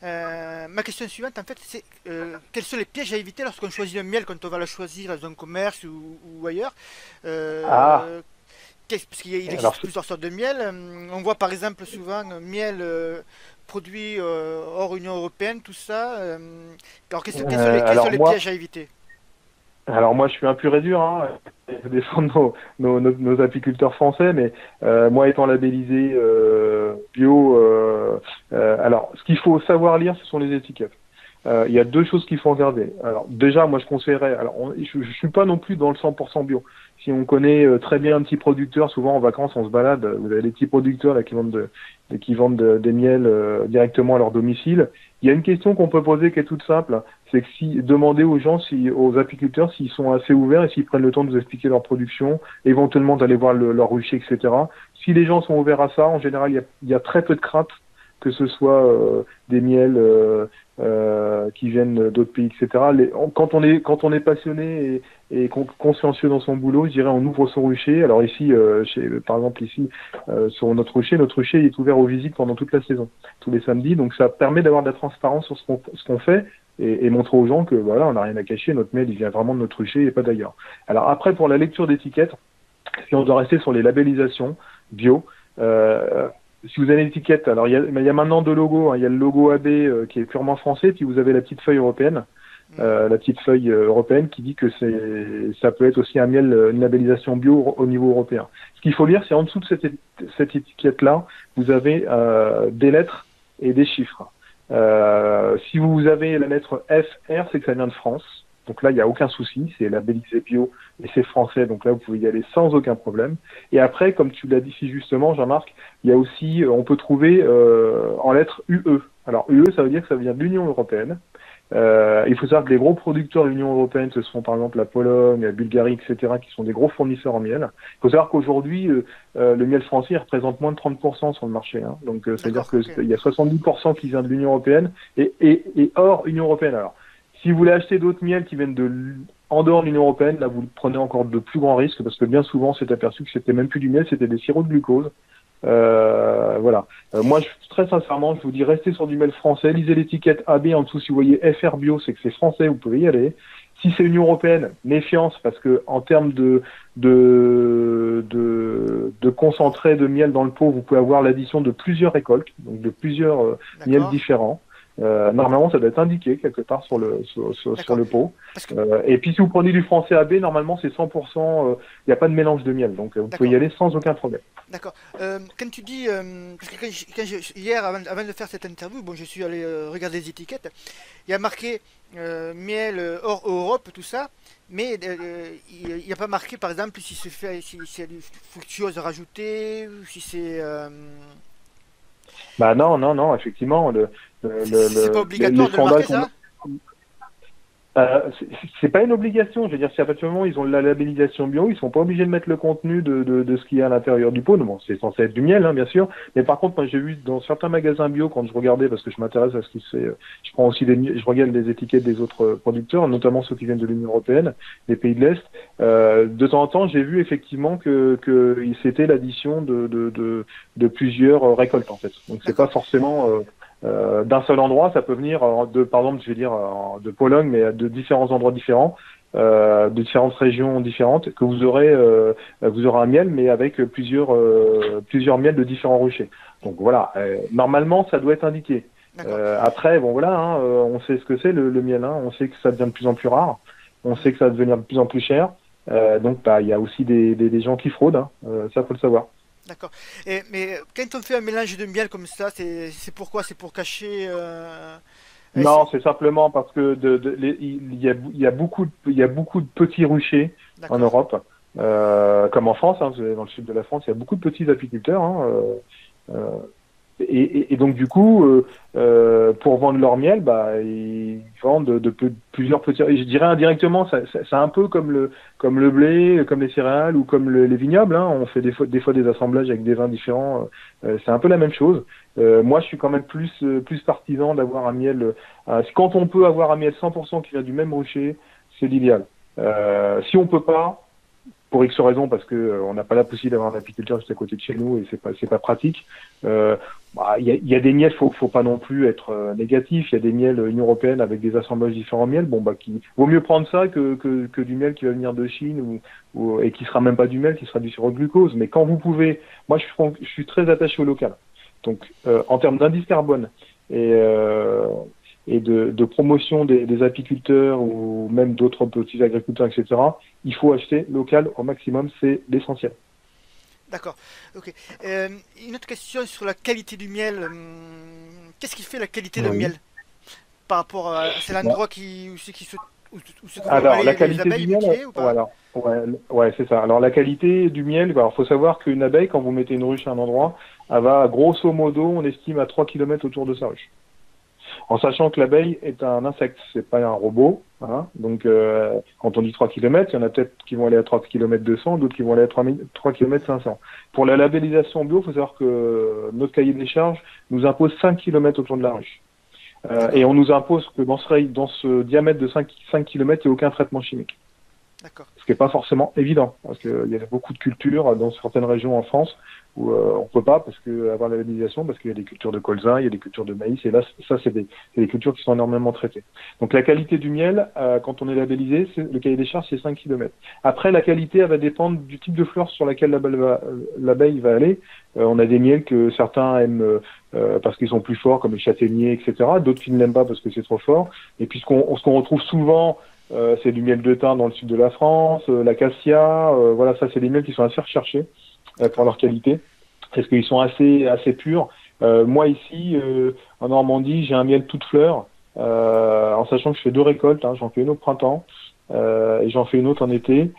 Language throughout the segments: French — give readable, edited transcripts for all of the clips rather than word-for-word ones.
Ma question suivante, en fait, c'est quels sont les pièges à éviter lorsqu'on choisit un miel quand on va le choisir dans un commerce ou ailleurs. Ah, Euh, Parce qu'il alors existe plusieurs sortes de miel. On voit par exemple souvent un miel produit hors Union européenne, tout ça. Alors, quels sont alors les moi, pièges à éviter? alors moi, je suis un pur et dur, hein. Je défends nos apiculteurs français, mais moi étant labellisé bio, alors ce qu'il faut savoir lire, ce sont les étiquettes. Il y a deux choses qu'il faut regarder. Alors déjà, moi je conseillerais, alors je suis pas non plus dans le 100% bio. Si on connaît très bien un petit producteur, souvent en vacances on se balade, vous avez des petits producteurs là, qui vendent des miels directement à leur domicile. Il y a une question qu'on peut poser qui est toute simple, c'est que si demander aux gens, aux apiculteurs, s'ils sont assez ouverts et s'ils prennent le temps de vous expliquer leur production, éventuellement d'aller voir leur rucher, etc. Si les gens sont ouverts à ça, en général, il y a très peu de crainte que ce soit des miels qui viennent d'autres pays, etc. Quand on est passionné et consciencieux dans son boulot, je dirais on ouvre son rucher. Alors ici, par exemple ici, sur notre rucher est ouvert aux visites pendant toute la saison, tous les samedis. Donc ça permet d'avoir de la transparence sur ce qu'on fait et montrer aux gens que voilà, on n'a rien à cacher. Notre miel, il vient vraiment de notre rucher et pas d'ailleurs. Alors après, pour la lecture d'étiquette, si on doit rester sur les labellisations bio, euh, si vous avez l'étiquette, alors il y a maintenant deux logos, hein. Il y a le logo AB qui est purement français, puis vous avez la petite feuille européenne, Hmm. la petite feuille européenne qui dit que ça peut être aussi un miel, une labellisation bio au niveau européen. Ce qu'il faut lire, c'est en dessous de cette étiquette-là, vous avez des lettres et des chiffres. Si vous avez la lettre FR, c'est que ça vient de France. Donc là, il n'y a aucun souci, c'est labellisé bio et c'est français, donc là, vous pouvez y aller sans aucun problème. Et après, comme tu l'as dit si justement, Jean-Marc, il y a aussi, on peut trouver en lettres UE. Alors UE, ça veut dire que ça vient de l'Union européenne. Il faut savoir que les gros producteurs de l'Union européenne, ce sont par exemple la Pologne, la Bulgarie, etc., qui sont des gros fournisseurs en miel. Il faut savoir qu'aujourd'hui, le miel français représente moins de 30% sur le marché, hein. Donc, c'est-à-dire D'accord, ok. qu'il y a 70% qui vient de l'Union européenne et hors Union européenne. Alors, si vous voulez acheter d'autres miels qui viennent en dehors de l'Union européenne, là, vous prenez encore de plus grands risques parce que bien souvent, c'est aperçu que c'était même plus du miel, c'était des sirops de glucose. Voilà. Moi, très sincèrement, je vous dis, restez sur du mail français, lisez l'étiquette AB en dessous. Si vous voyez FR Bio, c'est que c'est français, vous pouvez y aller. Si c'est Union européenne, méfiance, parce que en termes de concentré de miel dans le pot, vous pouvez avoir l'addition de plusieurs récoltes, donc de plusieurs miels D'accord, différents. Normalement, ça doit être indiqué quelque part sur d'accord. le pot. Parce que, Et puis, si vous prenez du français AB, normalement, c'est 100%, il n'y a pas de mélange de miel, donc vous pouvez y d'accord. aller sans aucun problème. D'accord. Quand tu dis, parce que hier, avant de faire cette interview, bon, je suis allé regarder les étiquettes. Il y a marqué miel hors Europe, tout ça, mais il n'y a pas marqué, par exemple, si y a du fructuose rajouté, ou si Bah non, non, non, effectivement, c'est pas les obligatoire de le scandales marquer, qu'on ça? c'est pas une obligation. Je veux dire, si à partir du moment où ils ont la labellisation bio, ils sont pas obligés de mettre le contenu de ce qu'il y a à l'intérieur du pot. Bon, c'est censé être du miel, hein, bien sûr. Mais par contre, moi, j'ai vu dans certains magasins bio, quand je regardais, parce que je m'intéresse à ce qui se fait, je prends aussi je regarde les étiquettes des autres producteurs, notamment ceux qui viennent de l'Union européenne, des pays de l'Est. De temps en temps, j'ai vu effectivement que c'était l'addition de plusieurs récoltes, en fait. Donc, c'est pas D'accord. forcément d'un seul endroit, ça peut venir par exemple, je vais dire de Pologne, mais de différents endroits différents, de différentes régions différentes, que vous aurez un miel, mais avec plusieurs miels de différents ruchers. Donc voilà, normalement, ça doit être indiqué. D'accord. Après, bon voilà, hein, on sait ce que c'est le miel, hein, on sait que ça devient de plus en plus rare, on Hmm. sait que ça va devenir de plus en plus cher. Donc, bah, il y a aussi des gens qui fraudent, hein, ça faut le savoir. D'accord. Mais quand on fait un mélange de miel comme ça, c'est pourquoi? C'est pour cacher. Euh, Non, c'est- c'est simplement parce que il y a beaucoup de petits ruchers en D'accord. Europe, comme en France, hein, vous allez dans le sud de la France, il y a beaucoup de petits apiculteurs, hein, euh, et donc du coup, pour vendre leur miel, bah, ils vendent plusieurs petits. Et je dirais indirectement, c'est un peu comme le blé, comme les céréales ou comme les vignobles, hein. On fait des fois des assemblages avec des vins différents. C'est un peu la même chose. Moi, je suis quand même plus partisan d'avoir un miel. Quand on peut avoir un miel 100% qui vient du même rucher, c'est l'idéal. Si on peut pas, pour X raisons, parce que on n'a pas la possibilité d'avoir un apiculteur juste à côté de chez nous et c'est pas pratique. Il y a des miels, faut pas non plus être négatif. Il y a des miels Union européenne avec des assemblages différents miels. Vaut mieux prendre ça que du miel qui va venir de Chine et qui sera même pas du miel, qui sera du sirop de glucose. Mais quand vous pouvez, moi je suis très attaché au local. Donc en termes d'indice carbone et de promotion des apiculteurs ou même d'autres petits agriculteurs, etc., il faut acheter local au maximum, c'est l'essentiel. D'accord. Ok. Une autre question sur la qualité du miel. Qu'est-ce qui fait la qualité d'un Oui. miel par rapport à c'est Bon. l'endroit où se trouvent Alors, la les qualité du abeilles miel, multipliées ou pas? voilà. Ouais, c'est ça. Alors, la qualité du miel, il faut savoir qu'une abeille, quand vous mettez une ruche à un endroit, elle va, grosso modo, on estime à 3 kilomètres autour de sa ruche. En sachant que l'abeille est un insecte, c'est pas un robot. Hein. Donc, quand on dit 3 kilomètres, il y en a peut-être qui vont aller à 3 kilomètres 200, d'autres qui vont aller à 3 kilomètres 500. Pour la labellisation bio, il faut savoir que notre cahier des charges nous impose 5 kilomètres autour de la ruche. Et D'accord. on nous impose que dans ce diamètre de 5 km, il n'y ait aucun traitement chimique. D'accord. Ce qui n'est pas forcément évident, parce qu'il y a beaucoup de cultures dans certaines régions en France où on peut pas avoir la labellisation, parce qu'il y a des cultures de colza, il y a des cultures de maïs, et là, ça, c'est des cultures qui sont énormément traitées. Donc la qualité du miel, quand on est labellisé, le cahier des charges, c'est 5 km. Après, la qualité, elle va dépendre du type de fleur sur laquelle l'abeille va aller. On a des miels que certains aiment parce qu'ils sont plus forts, comme les châtaigniers, etc. D'autres qui ne l'aiment pas parce que c'est trop fort. Et puis ce qu'on retrouve souvent, c'est du miel de thym dans le sud de la France, l'acacia, voilà, ça c'est des miels qui sont assez recherchés pour D'accord. leur qualité, parce qu'ils sont assez purs. Moi ici, en Normandie, j'ai un miel toute fleur, en sachant que je fais 2 récoltes, hein, j'en fais une au printemps et j'en fais une autre en été.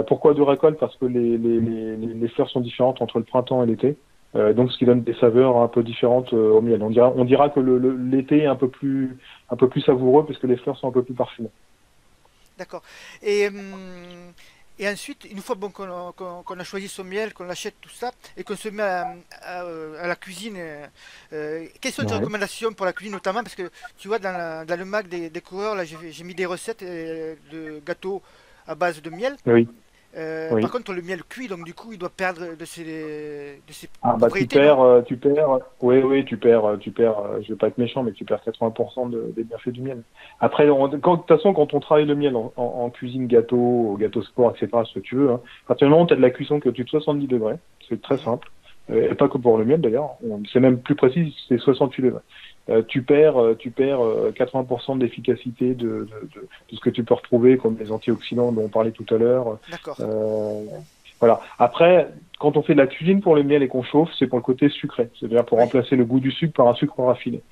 Pourquoi 2 récoltes? Parce que les fleurs sont différentes entre le printemps et l'été. Donc, ce qui donne des saveurs un peu différentes au miel. On dira que l'été est un peu plus savoureux parce que les fleurs sont un peu plus parfumées. D'accord. Et, hum, et ensuite, une fois bon, qu'on a choisi son miel, qu'on l'achète, tout ça, et qu'on se met à la cuisine, quelles sont tes Ouais. recommandations pour la cuisine notamment? Parce que tu vois, dans le mag des coureurs, là, j'ai mis des recettes de gâteaux à base de miel. Oui, Par oui. contre, le miel cuit, donc du coup, il doit perdre de ses Ah bah propriétés, non? oui, oui, je vais pas être méchant, mais tu perds 80% des bienfaits du miel. Après, de toute façon, quand on travaille le miel en cuisine gâteau sport, etc., ce que tu veux, hein, à partir du moment où tu as de la cuisson qui est au-dessus de 70 degrés, c'est très Mhm. simple, et pas que pour le miel d'ailleurs, c'est même plus précis, c'est 68 degrés. Tu perds 80% d'efficacité de ce que tu peux retrouver comme les antioxydants dont on parlait tout à l'heure. D'accord. Euh, voilà. Après, quand on fait de la cuisine pour le miel et qu'on chauffe, c'est pour le côté sucré. C'est-à-dire pour Oui. remplacer le goût du sucre par un sucre raffiné.